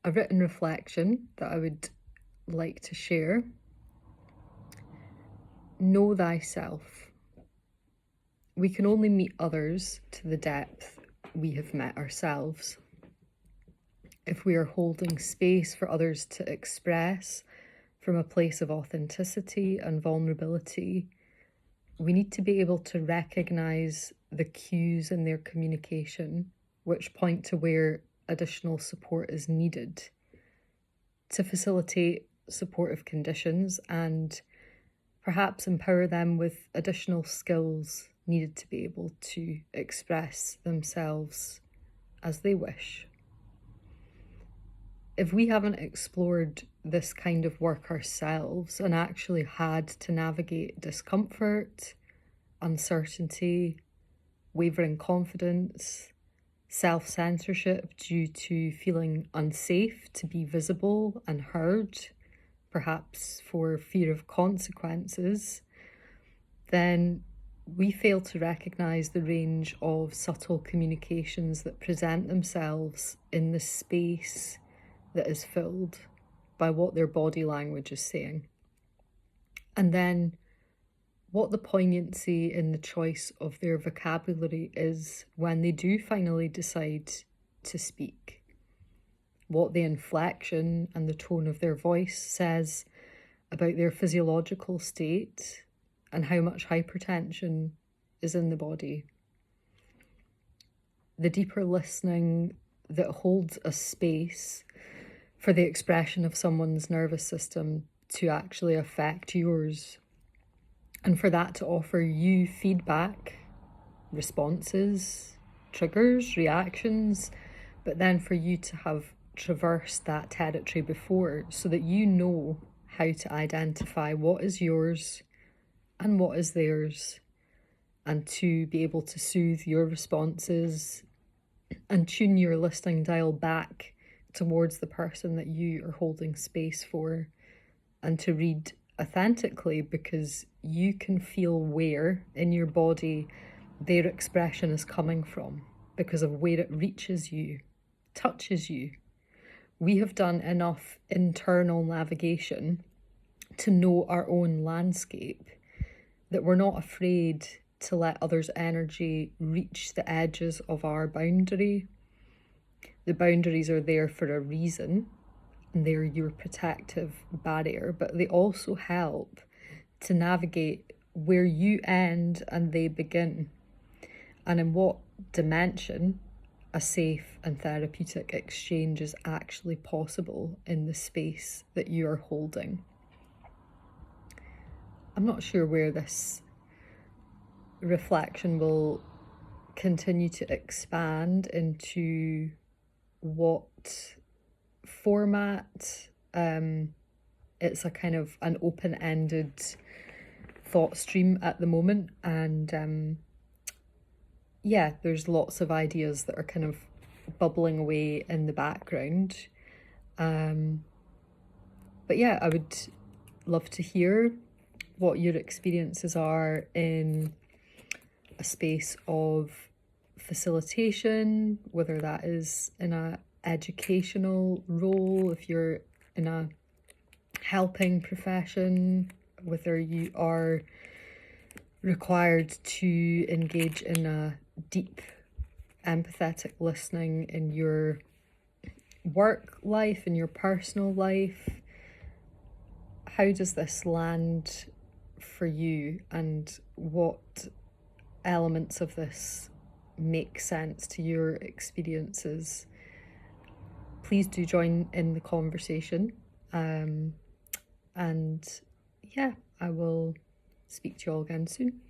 a written reflection that I would like to share. Know thyself. We can only meet others to the depth we have met ourselves. If we are holding space for others to express from a place of authenticity and vulnerability, we need to be able to recognize the cues in their communication which point to where additional support is needed to facilitate supportive conditions and perhaps empower them with additional skills needed to be able to express themselves as they wish. If we haven't explored this kind of work ourselves and actually had to navigate discomfort, uncertainty, wavering confidence, self-censorship due to feeling unsafe to be visible and heard, perhaps for fear of consequences, then we fail to recognise the range of subtle communications that present themselves in the space that is filled by what their body language is saying. And then what the poignancy in the choice of their vocabulary is when they do finally decide to speak. What the inflection and the tone of their voice says about their physiological state and how much hypertension is in the body. The deeper listening that holds a space for the expression of someone's nervous system to actually affect yours, and for that to offer you feedback, responses, triggers, reactions, but then for you to have traversed that territory before so that you know how to identify what is yours and what is theirs, and to be able to soothe your responses and tune your listening dial back towards the person that you are holding space for, and to read authentically because you can feel where in your body their expression is coming from because of where it reaches you, touches you. We have done enough internal navigation to know our own landscape that we're not afraid to let others' energy reach the edges of our boundary. The boundaries are there for a reason, and they're your protective barrier, but they also help to navigate where you end and they begin, and in what dimension a safe and therapeutic exchange is actually possible in the space that you are holding. I'm not sure where this reflection will continue to expand into, what format. It's a kind of an open-ended thought stream at the moment, and yeah, there's lots of ideas that are kind of bubbling away in the background. But yeah, I would love to hear what your experiences are in a space of facilitation, whether that is in a educational role, if you're in a helping profession, whether you are required to engage in a deep empathetic listening in your work life, in your personal life. How does this land for you, and what elements of this make sense to your experiences? Please do join in the conversation. And yeah, I will speak to you all again soon.